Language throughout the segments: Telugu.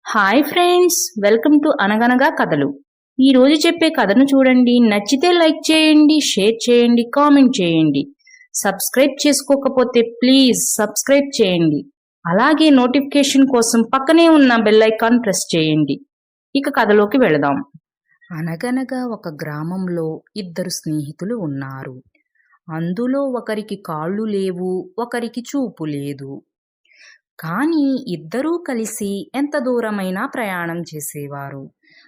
హాయ్ ఫ్రెండ్స్, వెల్కమ్ టు అనగనగా కథలు. ఈ రోజు చెప్పే కథను చూడండి. నచ్చితే లైక్ చేయండి, షేర్ చేయండి, కామెంట్ చేయండి. సబ్స్క్రైబ్ చేసుకోకపోతే ప్లీజ్ సబ్స్క్రైబ్ చేయండి. అలాగే నోటిఫికేషన్ కోసం పక్కనే ఉన్న బెల్ ఐకాన్ ప్రెస్ చేయండి. ఇక కథలోకి వెళదాం. అనగనగా ఒక గ్రామంలో ఇద్దరు స్నేహితులు ఉన్నారు. అందులో ఒకరికి కాళ్ళు లేవు, ఒకరికి చూపు లేదు. కానీ ఇద్దరూ కలిసి ఎంత దూరమైనా ప్రయాణం చేసేవారు.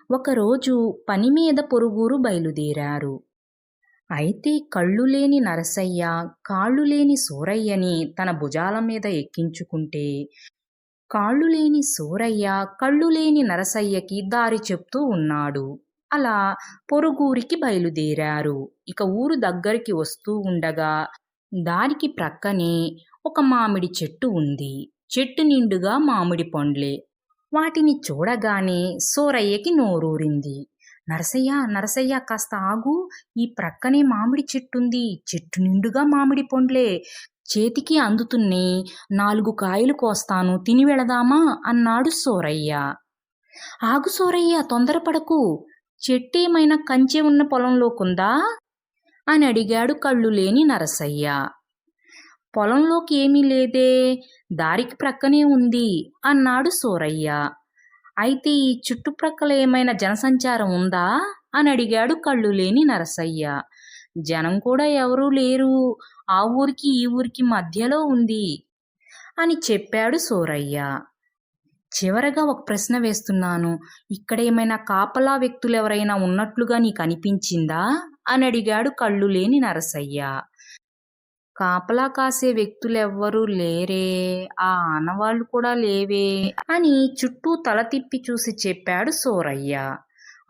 ఒకరోజు పని మీద పొరుగురు బయలుదేరారు. అయితే కళ్ళు లేని నరసయ్య కాళ్ళు లేని సూరయ్యని తన భుజాల మీద ఎక్కించుకుంటే, కాళ్ళు లేని సూరయ్య కళ్ళు లేని నరసయ్యకి దారి చెప్తూ ఉన్నాడు. అలా పొరుగురికి బయలుదేరారు. ఇక ఊరు దగ్గరికి వస్తూ ఉండగా దారికి ప్రక్కనే ఒక మామిడి చెట్టు ఉంది. చెట్టు నిండుగా మామిడి పండ్లే. వాటిని చూడగానే సూరయ్యకి నోరూరింది. నరసయ్య నరసయ్య, కాస్త ఆగు, ఈ ప్రక్కనే మామిడి చెట్టుంది. చెట్టు నిండుగా మామిడి పండ్లే, చేతికి అందుతున్నే 4 కాయలు కోస్తాను, తిని వెళదామా అన్నాడు సూరయ్య. ఆగు సూరయ్య, తొందరపడకు, చెట్టేమైనా కంచె ఉన్న పొలంలోకుందా అని అడిగాడు కళ్ళు లేని నరసయ్య. పొలంలోకి ఏమీ లేదే, దారికి ప్రక్కనే ఉంది అన్నాడు సూరయ్య. అయితే ఈ చుట్టుప్రక్కల ఏమైనా జనసంచారం ఉందా అని అడిగాడు కళ్ళు లేని నరసయ్య. జనం కూడా ఎవరూ లేరు, ఆ ఊరికి ఈ ఊరికి మధ్యలో ఉంది అని చెప్పాడు సూరయ్య. చివరగా ఒక ప్రశ్న వేస్తున్నాను, ఇక్కడ ఏమైనా కాపలా వ్యక్తులు ఎవరైనా ఉన్నట్లుగా నీకు అనిపించిందా అని అడిగాడు కళ్ళు లేని నరసయ్య. కాపలా కాసే వ్యక్తులెవ్వరూ లేరే, ఆ ఆనవాళ్లు కూడా లేవే అని చుట్టూ తల తిప్పి చూసి చెప్పాడు సూరయ్య.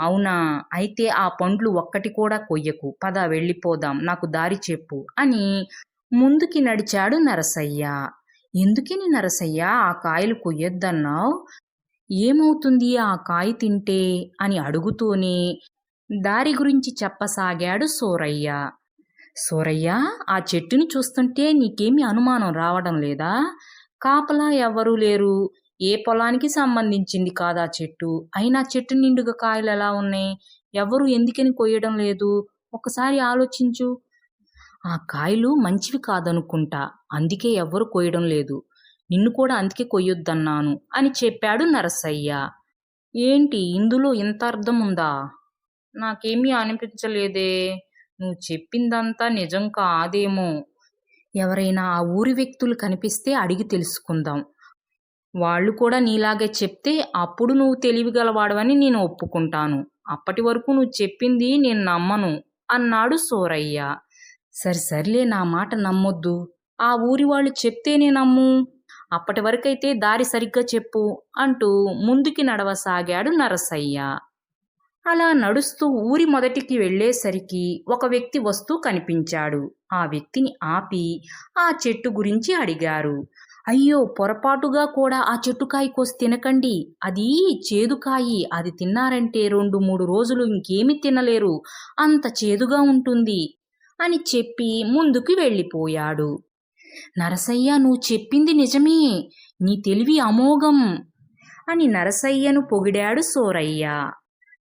అవునా, అయితే ఆ పండ్లు ఒక్కటి కూడా కొయ్యకు, పద వెళ్ళిపోదాం, నాకు దారి చెప్పు అని ముందుకి నడిచాడు నరసయ్య. ఎందుకని నరసయ్య ఆ కాయలు కొయ్యొద్దన్నావు? ఏమవుతుంది ఆ కాయ తింటే అని అడుగుతూనే దారి గురించి చెప్పసాగాడు సూరయ్య. సూరయ్య, ఆ చెట్టుని చూస్తుంటే నీకేమీ అనుమానం రావడం లేదా? కాపలా ఎవ్వరూ లేరు, ఏ పొలానికి సంబంధించింది కాదా చెట్టు, అయినా చెట్టు నిండుగా కాయలు ఎలా ఉన్నాయి? ఎవరు ఎందుకని కొయ్యడం లేదు? ఒకసారి ఆలోచించు. ఆ కాయలు మంచివి కాదనుకుంటా, అందుకే ఎవ్వరు కొయ్యడం లేదు. నిన్ను కూడా అందుకే కొయ్యొద్దన్నాను అని చెప్పాడు నరసయ్య. ఏంటి, ఇందులో ఇంత అర్థం ఉందా? నాకేమీ అనిపించలేదే, నువ్వు చెప్పిందంతా నిజం కాదేమో. ఎవరైనా ఆ ఊరి వ్యక్తులు కనిపిస్తే అడిగి తెలుసుకుందాం. వాళ్ళు కూడా నీలాగే చెప్తే అప్పుడు నువ్వు తెలివిగలవాడవని నేను ఒప్పుకుంటాను. అప్పటి వరకు నువ్వు చెప్పింది నేను నమ్మను అన్నాడు సూరయ్య. సర్లే, నా మాట నమ్మొద్దు, ఆ ఊరి వాళ్ళు చెప్తేనే నమ్ము. అప్పటి వరకైతే దారి సరిగ్గా చెప్పు అంటూ ముందుకి నడవసాగాడు నరసయ్య. అలా నడుస్తూ ఊరి మొదటికి వెళ్ళేసరికి ఒక వ్యక్తి వస్తూ కనిపించాడు. ఆ వ్యక్తిని ఆపి ఆ చెట్టు గురించి అడిగారు. అయ్యో, పొరపాటుగా కూడా ఆ చెట్టుకాయ కోసి తినకండి, అది చేదుకాయి, అది తిన్నారంటే 2-3 రోజులు ఇంకేమీ తినలేరు, అంత చేదుగా ఉంటుంది అని చెప్పి ముందుకు వెళ్ళిపోయాడు. నరసయ్య, నువ్వు చెప్పింది నిజమే, నీ తెలివి అమోఘం అని నరసయ్యను పొగిడాడు సూరయ్య.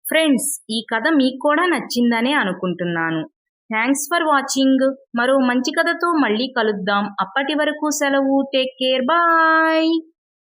ఫ్రెండ్స్, ఈ కథ మీకు కూడా నచ్చిందనే అనుకుంటున్నాను. Thanks for watching. మరో మంచి కథతో మళ్ళీ కలుద్దాం. అప్పటి వరకు సెలవు. Take care, bye.